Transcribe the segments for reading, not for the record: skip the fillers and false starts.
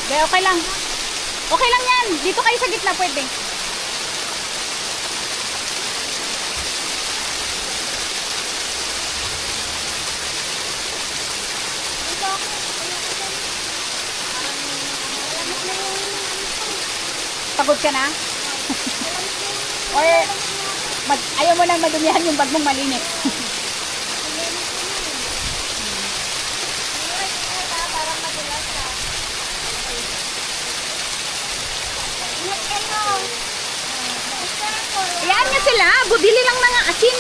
Be, okay lang. Okay lang yan. Dito kayo sa gitna, pwede. Pagod ka na? Or ayaw mo nang madumihan yung bag mong malinis? Iyaan niya sila. Bubili lang ng asin.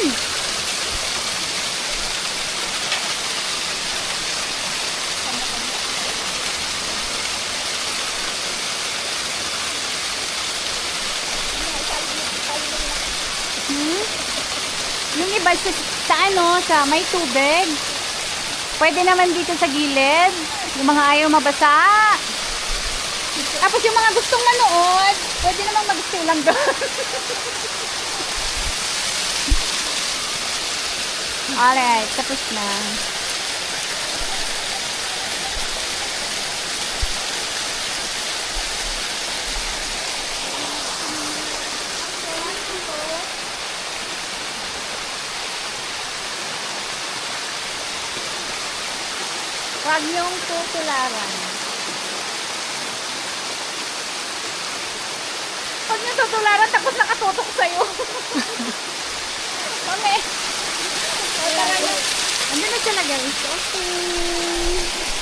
Yung iba sa ano, sa may tubig. Pwede naman dito sa gilid. Yung mga ayaw mabasa. Tapos yung mga gustong manood, pwede namang mag-stay lang doon. Alright, tapos na. Huwag niyong tutularan. Huwag niyong tutularan, tapos nakatutok sa'yo. Okay. Andun na siya na guys. Okay.